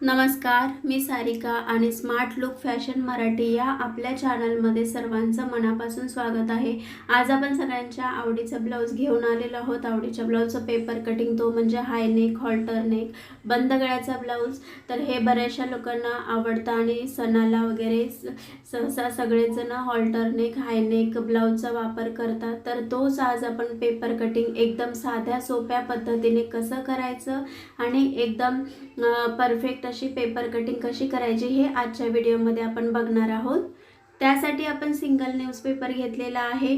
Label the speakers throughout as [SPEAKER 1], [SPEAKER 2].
[SPEAKER 1] नमस्कार, मी सारिका आणि smart look fashion Marathi या आपल्या चॅनलमध्ये सर्वांचं मनापासून स्वागत आहे। आज आपण सगळ्यांच्या आवडीचा ब्लाऊज घेऊन आलेलो आहोत। आवडीच्या ब्लाऊजचं पेपर कटिंग, तो म्हणजे हाय नेक, हॉल्टर नेक, बंद गळ्याचा ब्लाऊज। तर हे बऱ्याचशा लोकांना आवडतं आणि सणाला वगैरे सहसा सगळेजण हॉल्टर नेक, हाय नेक ब्लाऊजचा वापर करतात। तर तोच आज आपण पेपर कटिंग एकदम साध्या सोप्या पद्धतीने कसं करायचं आणि एकदम परफेक्ट अशी पेपर कटिंग कशी करायची हे आजच्या व्हिडिओमध्ये आपण बघणार आहोत। त्यासाठी आपण सिंगल न्यूजपेपर घेतलेला आहे।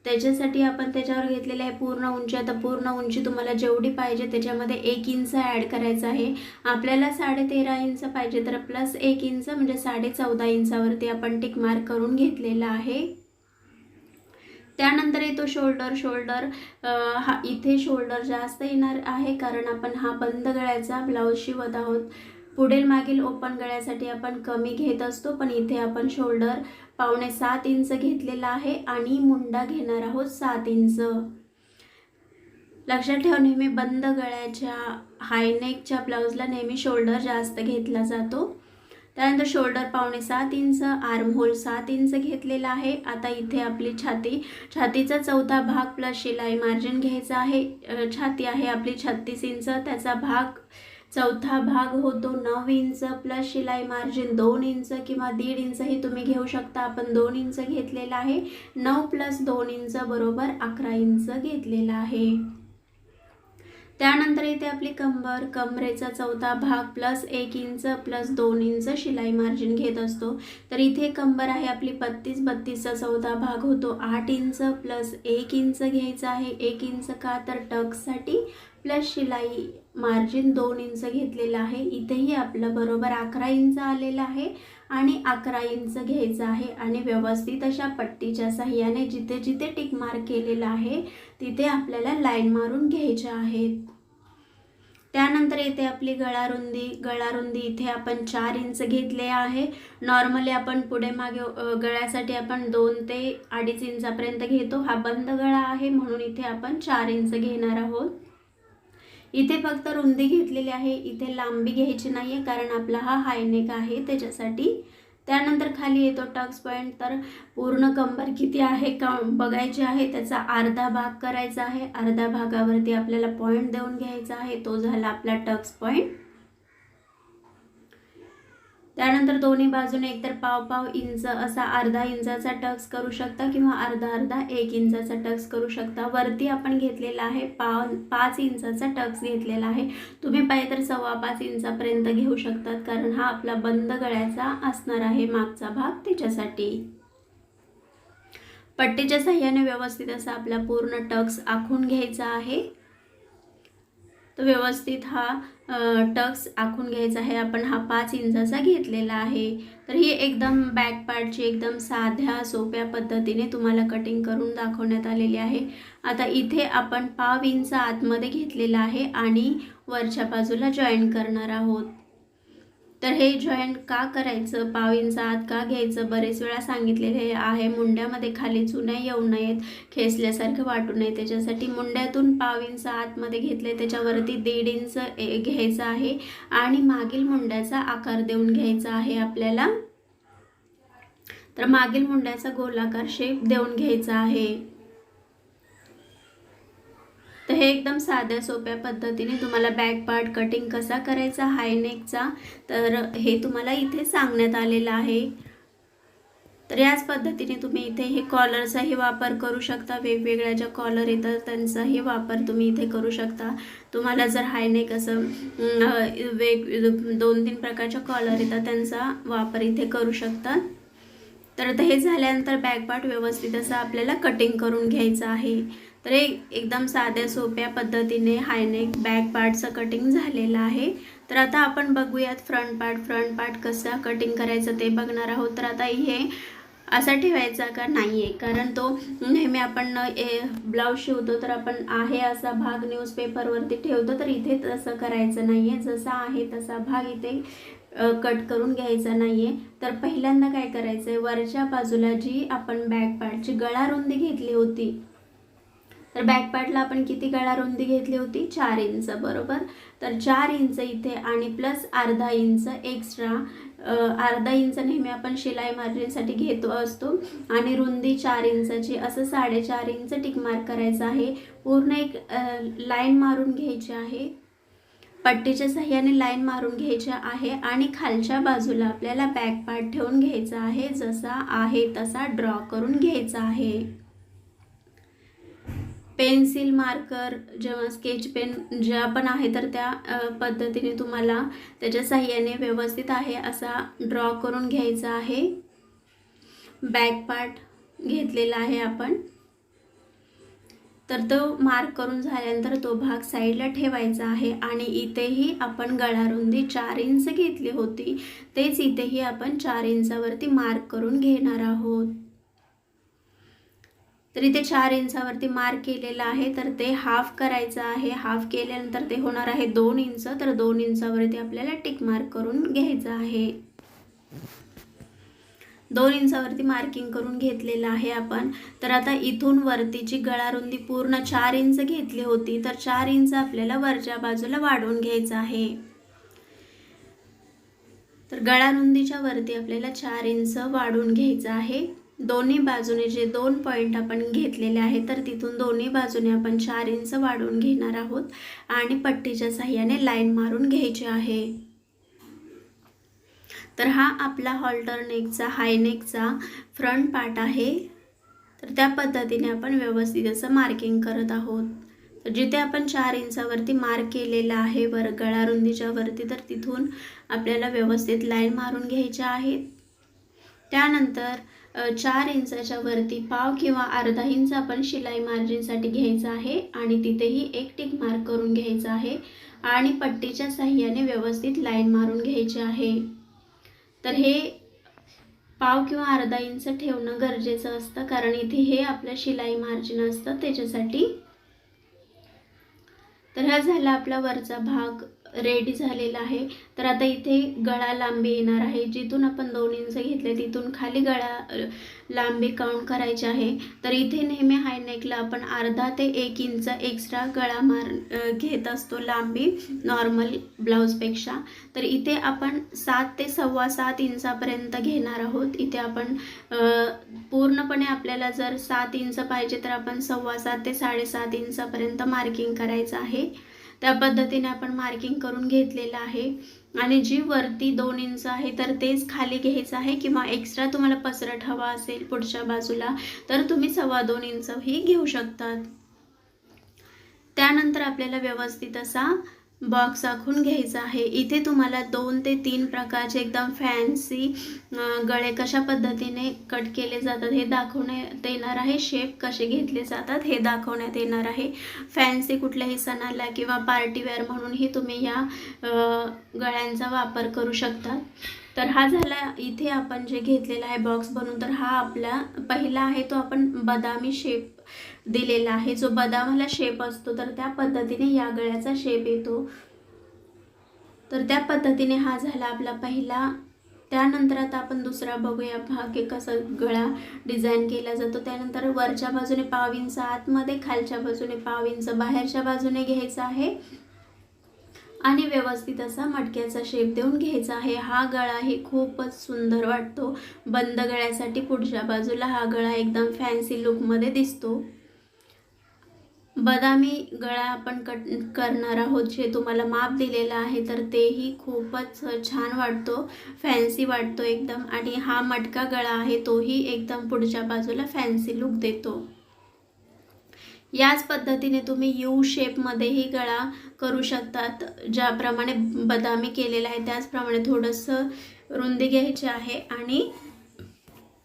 [SPEAKER 1] त्याच्यासाठी आपण त्याच्यावर घेतलेले आहे पूर्ण उंची। आता पूर्ण उंची तुम्हाला जेवढी पाहिजे त्याच्यामध्ये 1 इंच ॲड करायचं आहे। आपल्याला 13.5 इंच पाहिजे तर प्लस 1 इंच म्हणजे 14.5 इंचावरती आपण टिक मार्क करून घेतलेला आहे। त्यानंतर येतो शोल्डर। हा इथे शोल्डर जास्त येणार आहे कारण आपण हा बंद गळ्याचा ब्लाऊज शिवत आहोत। पुढील मागील ओपन गळ्यासाठी आपण कमी घेत असतो, पण इथे आपण शोल्डर 6.25 इंच घेतलेला आहे आणि मुंडा घेणार आहोत 7 इंच। लक्षात ठेवा, नेहमी बंद गळ्याच्या हाय नेकच्या ब्लाऊजला नेहमी शोल्डर जास्त घेतला जातो। त्यानंतर shoulder 7.25 inch, arm hole 7 inch घेतलेला आहे। आता इथे आपली छातीचा चौथा भाग प्लस शिलाई मार्जिन घ्यायचा आहे। छाती आहे आपली 36 इंच, त्याचा चौथा भाग होतो 9 इंच प्लस शिलाई मार्जिन 2 इंच किंवा 1.5 इंच ही तुम्ही घेऊ शकता। आपण 2 इंच घेतलेला आहे। 9 प्लस 2 इंच बरोबर 11 इंच घेतलेला आहे। त्यानंतर इथे आपली कमरेचा चौथा भाग प्लस 1 इंच प्लस 2 इंच शिलाई मार्जिन घेत असतो। तर इथे कंबर आहे आपली 32चा चौथा भाग होतो 8 इंच प्लस 1 इंच घ्यायचा आहे। 1 इंच का तर टक्ससाठी प्लस शिलाई मार्जिन 2 इंच घेतलेला आहे। इथेही आपलं बरोबर 11 इंच आलेलं आहे आणि 11 इंच घ्यायचं आहे आणि व्यवस्थित अशा पट्टीच्या सहाय्याने जिथे जिथे टिक मार्क केलेला आहे तिथे आपल्याला लाईन मारून घ्यायच्या आहेत। त्यानंतर येते आपली गळारुंदी इथे आपण 4 इंच घेतले आहे। नॉर्मली आपण पुढे मागे गळ्यासाठी आपण 2 ते 2.5 इंचापर्यंत घेतो। हा बंद गळा आहे म्हणून इथे आपण 4 इंच घेणार आहोत। इथे फक्त रुंदी घेतलेली आहे, इथे लांबी घ्यायची नाहीये कारण आपला हा हाय नेक आहे त्याच्यासाठी। त्यानंतर खाली येतो टक्स पॉइंट। तर पूर्ण कंबर किती आहे का बघायचे आहे, त्याचा अर्धा भाग करायचा आहे। अर्ध्या भागावरती आपल्याला पॉइंट देऊन घ्यायचा आहे, तो झाला आपला टक्स पॉइंट। त्यानंतर दोन्ही बाजूने एकतर पाव इंच असा अर्धा इंचाचा टक्स करू शकता किंवा अर्धा 1 इंचाचा टक्स करू शकता। वरती आपण घेतलेला आहे 5 इंचाचा टक्स घेतलेला आहे। तुम्ही पाहिजे तर 5.25 इंचापर्यंत घेऊ शकतात कारण हा आपला बंद गळ्याचा असणार आहे मागचा भाग, त्याच्यासाठी। पट्टीच्या सहाय्याने व्यवस्थित असा आपला पूर्ण टक्स आखून घ्यायचा आहे। तर व्यवस्थित हा टक्स आखून घ्यायचा आहे। आपण हा 5 इंचाचा घेतलेला आहे। तर ही एकदम बॅक पार्टची एकदम साध्या सोप्या पद्धतीने तुम्हाला कटिंग करून दाखवण्यात आलेली आहे। आता इथे आपण पाव इंच आतमध्ये घेतलेला आहे आणि वरच्या बाजूला जॉईन करणार आहोत। तर हे जॉईंट का करायचं, पाव इंच आत का घ्यायचं, बरेच वेळा सांगितलेले आहे। मुंड्यामध्ये खाली चुन्या येऊ नयेत, खेचल्यासारखं वाटू नये, त्याच्यासाठी मुंड्यातून पाव इंच आतमध्ये घेतले, त्याच्यावरती 1.5 इंच घ्यायचं आहे आणि मागील मुंड्याचा आकार देऊन घ्यायचा आहे आपल्याला। तर मागील मुंड्याचा गोलाकार शेप देऊन घ्यायचा आहे। तर हे एकदम साध्या सोप्या पद्धतीने तुम्हाला बॅक पार्ट कटिंग कसा करायचा हाय नेकचा, तर हे तुम्हाला इथे सांगण्यात आलेलं आहे। तर याच पद्धतीने तुम्ही इथे हे कॉलरचाही वापर करू शकता। वेगवेगळ्या ज्या कॉलर येतात त्यांचाही वापर तुम्ही इथे करू शकता। तुम्हाला जर हाय नेक असं 2-3 प्रकारच्या कॉलर येतात त्यांचा वापर इथे करू शकता। तर आता हे झाल्यानंतर बॅक पार्ट व्यवस्थित असं आपल्याला कटिंग करून घ्यायचं आहे। तर एकदम साध्या सोप्या पद्धतीने हाय नेक बॅक पार्टचं कटिंग झालेलं आहे। तर आता आपण बघूयात फ्रंट पार्ट कसा कटिंग करायचं ते बघणार आहोत। तर आता हे असा ठेवायचा का नाहीये, कारण तो नेहमी आपण ब्लाऊज शिवतो तर आपण आहे असा भाग न्यूजपेपरवरती ठेवतो, तर इथे तसं करायचं नाहीये। जसा आहे तसा भाग इथे कट करून घ्यायचा नाहीये। तर पहिल्यांदा काय करायचंय, वरच्या बाजूला जी आपण बॅक पार्टची गळा रुंदी घेतली होती तर बॅक पार्टला आपण किती गळा रुंदी घेतली होती? 4 इंच बरोबर. तर 4 इंच इथे आणि प्लस अर्धा इंच एक्स्ट्रा, अर्धा इंच नेहमी आपण शिलाई मार्जिनसाठी घेतो असतो आणि रुंदी 4 इंचाची, असं 4.5 इंच टिक मार्क करायचं आहे. पूर्ण एक लाईन मारून घ्यायची आहे, पट्टीच्या सहाय्याने लाईन मारून घ्यायची आहे आणि खालच्या बाजूला आपल्याला बॅक पार्ट ठेवून घ्यायचा आहे, जसा आहे तसा ड्रॉ करून घ्यायचा आहे. पेन्सिल मार्कर जेव्हा स्केच पेन ज्या पण आहे तर त्या पद्धतीने तुम्हाला त्याच्या सहाय्याने व्यवस्थित आहे असा ड्रॉ करून घ्यायचा आहे. बॅक पार्ट घेतलेला आहे आपण, तर तो मार्क करून झाल्यानंतर तो भाग साईडला ठेवायचा आहे आणि इथेही आपण गळा रुंदी 4 इंच घेतली होती, तेच इथेही आपण 4 इंचावरती मार्क करून घेणार आहोत. तर इथे 4 इंचावरती मार्क केलेला आहे, तर ते हाफ करायचं आहे. हाफ केल्यानंतर ते होणार आहे 2 इंच, तर 2 इंचावरती आपल्याला टिक मार्क करून घ्यायचं आहे. 2 इंचावरती मार्किंग करून घेतलेलं आहे आपण. तर आता इथून वरतीची गळा रुंदी पूर्ण 4 इंच घेतली होती, तर 4 इंच आपल्याला वरच्या बाजूला वाढवून घ्यायचं आहे. तर गळा रुंदीच्या वरती आपल्याला 4 इंच वाढवून घ्यायचं आहे. दोन्ही बाजूने जे 2 पॉईंट आपण घेतलेले आहेत, तर तिथून दोन्ही बाजूने आपण 4 इंच वाढवून घेणार आहोत आणि पट्टीच्या साहाय्याने लाईन मारून घ्यायची आहे. तर हा आपला हॉल्टर नेकचा, हाय नेकचा फ्रंट पार्ट आहे. तर त्या पद्धतीने आपण व्यवस्थित असं मार्किंग करत आहोत. तर जिथे आपण 4 इंचावरती मार्क केलेला आहे वर गळा रुंदीच्या वरती, तर तिथून आपल्याला व्यवस्थित लाईन मारून घ्यायच्या आहेत. त्यानंतर 4 इंचाच्या वरती पाव किंवा अर्धा इंच आपण शिलाई मार्जिनसाठी घ्यायचं आहे आणि तिथेही एक टिक मार्क करून घ्यायचं आहे आणि पट्टीच्या साहाय्याने व्यवस्थित लाईन मारून घ्यायची आहे. तर हे पाव किंवा अर्धा इंच ठेवणं गरजेचं असतं, कारण इथे हे आपलं शिलाई मार्जिन असतं त्याच्यासाठी. तर हा झाला आपला वरचा भाग रेडी झालेला आहे. तर आता इथे गळा लांबी येणार आहे, जिथून आपण 2 इंच घेतले तिथून खाली गळा लांबी काउंट करायची आहे. तर इथे नेहमी हाय नेकला आपण अर्धा ते 1 इंच एक्स्ट्रा गळा घेत असतो लांबी नॉर्मल ब्लाऊजपेक्षा. तर इथे आपण 7 ते 7.25 इंचापर्यंत घेणार आहोत. इथे आपण पूर्णपणे आपल्याला जर 7 इंच पाहिजे तर आपण 7.25 ते 7.5 इंचापर्यंत मार्किंग करायचं आहे. त्या पद्धतीने आपण मार्किंग करून घेतलेलं आहे आणि जी वरती 2 इंच आहे तर तेच खाली घ्यायचं आहे, किंवा एक्स्ट्रा तुम्हाला पसरट हवा असेल पुढच्या बाजूला तर तुम्ही 2.25 इंच ही घेऊ शकतात. त्यानंतर आपल्याला व्यवस्थित असा बॉक्स आखून घ्यायचा आहे. इथे तुम्हाला 2 ते 3 प्रकारचे एकदम फॅन्सी गळे कशा पद्धतीने कट केले जातात हे दाखवण्यात येणार आहे. शेप कसे घेतले जातात हे दाखवण्यात येणार आहे. फॅन्सी कुठल्याही सणाला किंवा पार्टीवेअर म्हणूनही तुम्ही या गळ्यांचा वापर करू शकता. तर हा झाला इथे आपण जे घेतलेला आहे बॉक्स बनवून. तर हा आपला पहिला आहे तो आपण बदामी शेप दिलेला आहे, जो बदामाला शेप असतो तर त्या पद्धतीने या गळ्याचा शेप येतो. तर त्या पद्धतीने हा झाला आपला पहिला. त्यानंतर आता आपण दुसरा बघूया भाग की कसा गळा डिझाईन केला जातो. त्यानंतर वरच्या बाजूने पाव इंच आतमध्ये, खालच्या बाजूने पाव इंच बाहेरच्या बाजूने घ्यायचा आहे आणि व्यवस्थित असा मटक्याचा शेप देऊन घ्यायचा आहे. हा गळाही खूपच सुंदर वाटतो बंद गळ्यासाठी. पुढच्या बाजूला हा गळा एकदम फॅन्सी लुकमध्ये दिसतो. बदामी गळा आपण कट करणार आहोत, जे तुम्हाला माप दिलेला आहे तर तेही खूपच छान वाटतो, फॅन्सी वाटतो एकदम. आणि हा मटका गळा आहे तोही एकदम पुढच्या बाजूला फॅन्सी लुक देतो. याच पद्धतीने तुम्ही यू शेपमध्येही गळा करू शकतात. ज्याप्रमाणे बदामी केलेला आहे त्याचप्रमाणे थोडंसं रुंदी घ्यायची आहे आणि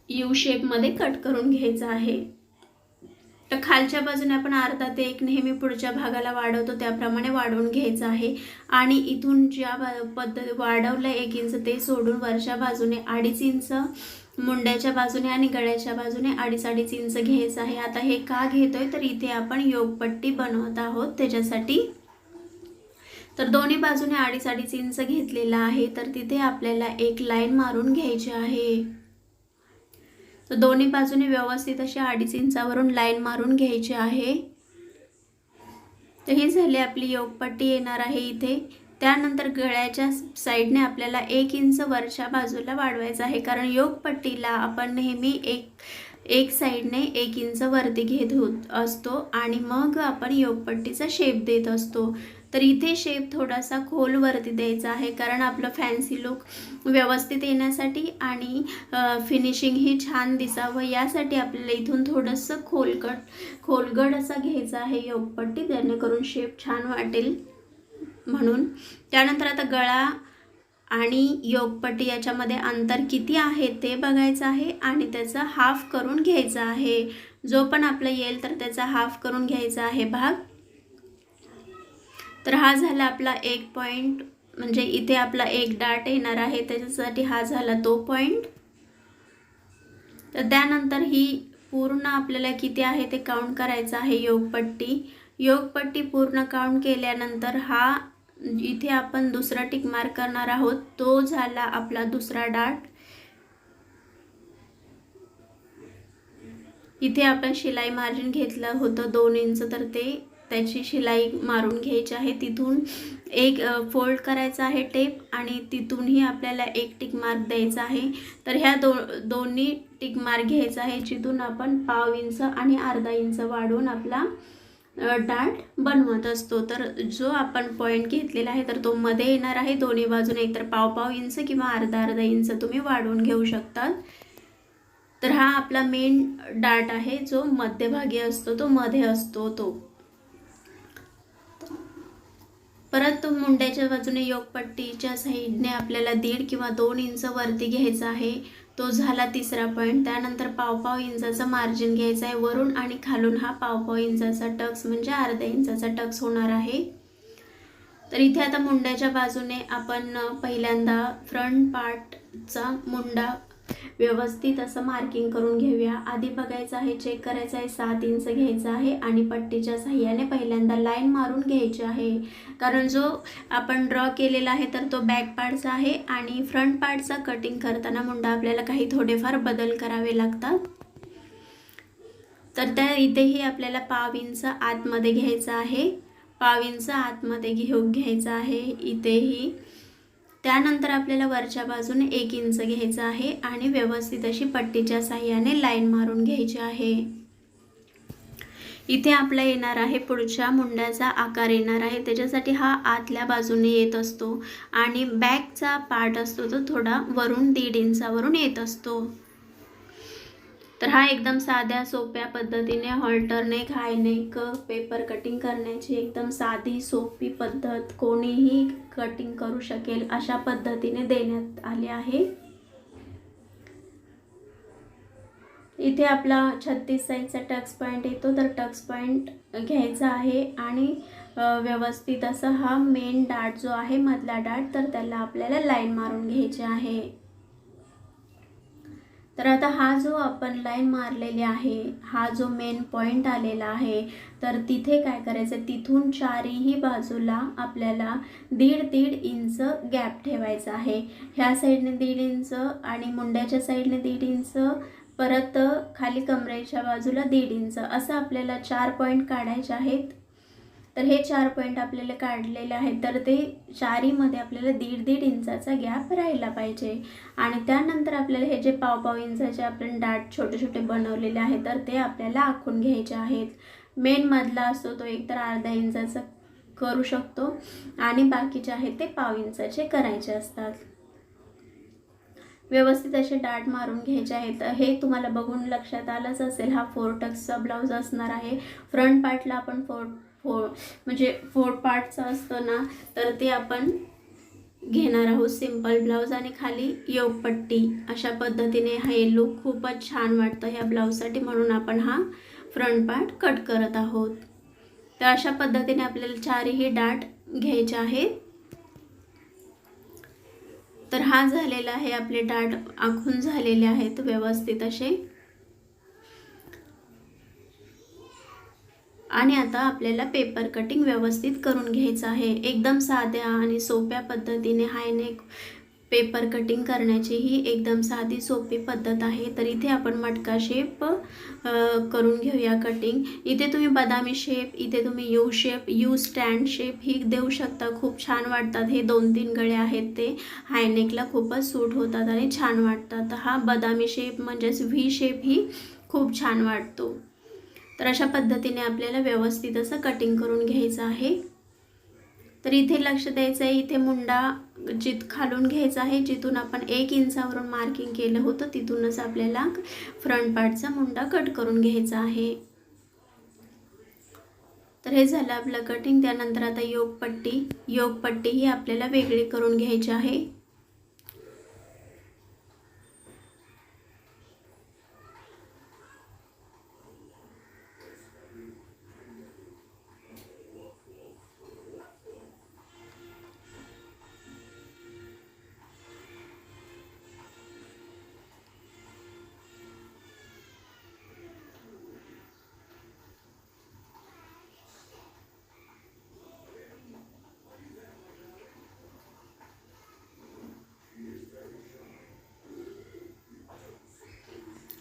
[SPEAKER 1] यू शेपमध्ये कट करून घ्यायचं आहे. तर खालच्या बाजूने आपण अर्धा ते 1 नेहमी पुढच्या भागाला वाढवतो त्याप्रमाणे वाढवून घ्यायचं आहे. आणि इथून ज्या पद्धती वाढवलं 1 इंच ते सोडून वरच्या बाजूने 2.5 इंच, मुंड्याच्या बाजूने आणि गळ्याच्या बाजूने 2.5 इंच घ्यायचं आहे. आता हे का घेतोय तर इथे आपण योगपट्टी बनवत आहोत त्याच्यासाठी. तर दोन्ही बाजूने 2.5 इंच घेतलेला आहे, तर तिथे आपल्याला एक लाईन मारून घ्यायची आहे. तर दोन्ही बाजूने व्यवस्थित अशी 2.5 इंचावरून लाईन मारून घ्यायची आहे. तर ही झाली आपली योगपट्टी येणार आहे इथे. त्यानंतर गळ्याच्या साईडने आपल्याला 1 इंच वरच्या बाजूला वाढवायचं आहे, कारण योगपट्टीला आपण नेहमी एक साईडने 1 इंच वरती घेत असतो आणि मग आपण योगपट्टीचा शेप देत असतो. तर इथे शेप थोडासा खोल वरती द्यायचा आहे, कारण आपलं फॅन्सी लुक व्यवस्थित येण्यासाठी आणि फिनिशिंग ही छान दिसावं यासाठी आपल्याला इथून थोडंसं खोलगट असा घ्यायचा आहे योगपट्टी, जेणेकरून शेप छान वाटेल म्हणून. त्यानंतर आता गळा आणि योगपट्टी याच्यामध्ये अंतर किती आहे ते बघायचं आहे आणि त्याचा हाफ करून घ्यायचा आहे. जो पण आपला येईल तर त्याचा हाफ करून घ्यायचा आहे भाग. तर हा झाला आपला एक पॉईंट, म्हणजे इथे आपला एक डाट येणार आहे, त्याच्यासाठी हा झाला तो पॉईंट. तर त्यानंतर ही पूर्ण आपल्याला किती आहे ते काउंट करायचं आहे योगपट्टी पूर्ण काउंट केल्यानंतर हा इथे आपण दुसरा टिक मार्क करणार आहोत, तो झाला आपला दुसरा डाट. इथे आपण शिलाई मार्जिन घेतलं होतं 2 इंच, तर त्याची शिलाई मारून घ्यायची आहे. तिथून एक फोल्ड करायचा आहे टेप आणि तिथूनही आपल्याला एक टिक मार्क द्यायचा आहे. तर ह्या दोन्ही टिक मार्क घ्यायचा आहे, जिथून आपण पाव इंच आणि अर्धा इंच वाढवून आपला डाट बनवत असतो. तर जो आपण पॉईंट घेतलेला आहे तर तो मध्ये येणार आहे. दोन्ही बाजूने एकतर पाव इंच किंवा अर्धा इंच तुम्ही वाढवून घेऊ शकतात. तर हा आपला मेन डाट आहे, जो मध्यभागी असतो, तो मध्ये असतो तो. परत मुंड्याच्या बाजूने योगपट्टीच्या साईडने आपल्याला 1.5 किंवा 2 इंच वरती घ्यायचा आहे, तो झाला तिसरा पॉईंट. त्यानंतर पाव इंचाचा मार्जिन घ्यायचा आहे वरून आणि खालून हा पाव इंचाचा टक्स म्हणजे अर्धा इंचाचा टक्स होणार आहे. तर इथे आता मुंड्याच्या बाजूने आपण पहिल्यांदा फ्रंट पार्टचा मुंडा व्यवस्थित असं मार्किंग करून घेऊया. आधी बघायचं आहे, चेक करायचं आहे, 7 इंच घ्यायचं आहे आणि पट्टीच्या साह्याने पहिल्यांदा लाईन मारून घ्यायची आहे, कारण जो आपण ड्रॉ केलेला आहे तर तो बॅक पार्टचा आहे आणि फ्रंट पार्टचा कटिंग करताना मुंडा आपल्याला काही थोडेफार बदल करावे लागतात. तर त्या इथेही आपल्याला पाव इंच आतमध्ये घ्यायचा आहे, पाव इंच आतमध्ये घ्यायचा आहे इथेही. त्यानंतर आपल्याला वरच्या बाजूने 1 इंच घ्यायचं आहे आणि व्यवस्थित अशी पट्टीच्या साह्याने लाईन मारून घ्यायची आहे. इथे आपला येणार आहे पुढच्या मुंड्याचा आकार येणार आहे, त्याच्यासाठी हा आतल्या बाजूने येत असतो आणि बॅकचा पार्ट असतो तो थोडा वरून 1.5 इंचावरून येत असतो. तर हा एकदम साध्या सोप्या पद्धतीने हॉल्टरनेक, हायनेक पेपर कटिंग करण्याची एकदम साधी सोपी पद्धत, कोणीही कटिंग करू शकेल अशा पद्धतीने देण्यात आली आहे. इथे आपला 36 साईजचा टक्स पॉईंट येतो, तर टक्स पॉईंट घ्यायचा आहे आणि व्यवस्थित असं हा मेन डाट जो आहे मधला डाट, तर त्याला आपल्याला लाईन मारून घ्यायची आहे. तर आता हा जो आपण लाईन मारलेली आहे, हा जो मेन पॉईंट आलेला आहे, तर तिथे काय करायचं, तिथून चारही बाजूला आपल्याला 1.5 इंच गॅप ठेवायचा आहे. ह्या साईडने 1.5 इंच आणि मुंड्याच्या साईडने 1.5 इंच, परत खाली कमरेच्या बाजूला 1.5 इंच, असं आपल्याला 4 पॉईंट काढायचे आहेत. तर हे 4 पॉईंट आपल्याला काढलेले आहेत, तर ते चारीमध्ये आपल्याला 1.5 इंचाचा गॅप राहिला पाहिजे. आणि त्यानंतर आपल्याला हे जे पाव इंचाचे आपण डाट छोटे छोटे बनवलेले आहेत, तर ते आपल्याला आखून घ्यायचे आहेत. मेन मधला असतो तो एकतर अर्धा इंचाचा करू शकतो आणि बाकीचे आहेत ते पाव इंचाचे करायचे असतात. व्यवस्थित असे डाट मारून घ्यायचे आहेत. हे तुम्हाला बघून लक्षात आलंच असेल, हा 4 टक्सचा ब्लाऊज असणार आहे. फ्रंट पार्टला आपण म्हणजे 4 पार्टचं असतं ना, तर ते आपण घेणार आहोत सिंपल ब्लाऊज आणि खाली योगपट्टी. अशा पद्धतीने हे लुक खूपच छान वाटतं ह्या ब्लाऊजसाठी, म्हणून आपण हा फ्रंट पार्ट कट करत आहोत. तर अशा पद्धतीने आपल्याला चारही डाट घ्यायचे आहेत. तर हा झालेला आहे, आपले डाट आखून झालेले आहेत व्यवस्थित असे. आणि आता आपल्याला पेपर कटिंग व्यवस्थित करून घ्यायचं आहे. एकदम साध्या आणि सोप्या पद्धतीने हायनेक पेपर कटिंग करण्याची ही एकदम साधी सोपी पद्धत आहे. तर इथे आपण मटका शेप करून घेऊया कटिंग. इथे तुम्ही बदामी शेप, इथे तुम्ही U shape, U stand shape ही देऊ शकता. खूप छान वाटतात. हे 2-3 गळे आहेत ते हायनेकला खूपच सूट होतात आणि छान वाटतात. हा बदामी शेप म्हणजेच व्ही शेप ही खूप छान वाटतो. तर अशा पद्धतीने आपल्याला व्यवस्थित असं कटिंग करून घ्यायचं आहे. तर इथे लक्ष द्यायचं आहे, इथे मुंडा खालून घ्यायचा आहे. जिथून आपण 1 इंचावरून मार्किंग केलं होतं तिथूनच आपल्याला फ्रंट पार्टचा मुंडा कट करून घ्यायचा आहे. तर हे झालं आपलं कटिंग. त्यानंतर आता योगपट्टी ही आपल्याला वेगळी करून घ्यायची आहे.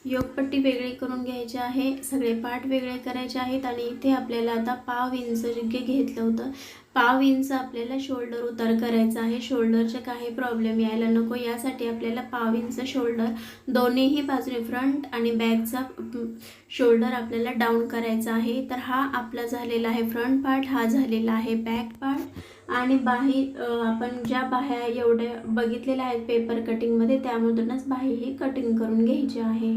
[SPEAKER 1] योगपट्टी वेगळी करून घ्यायची आहे. सगळे पार्ट वेगळे करायचे आहेत. आणि इथे आपल्याला आता पाव इंच जे घेतलं होतं, पाव इंच आपल्याला शोल्डर उतार करायचा आहे. शोल्डरचे काही प्रॉब्लेम यायला नको यासाठी आपल्याला पाव इंच शोल्डर दोन्हीही बाजूने फ्रंट आणि बॅकचा शोल्डर आपल्याला डाऊन करायचा आहे. तर हा आपला झालेला आहे फ्रंट पार्ट, हा झालेला आहे बॅक पार्ट. आणि बाही आपण ज्या बाह्या एवढ्या बघितलेल्या आहेत पेपर कटिंगमध्ये त्यामधूनच बाही ही कटिंग करून घ्यायची आहे.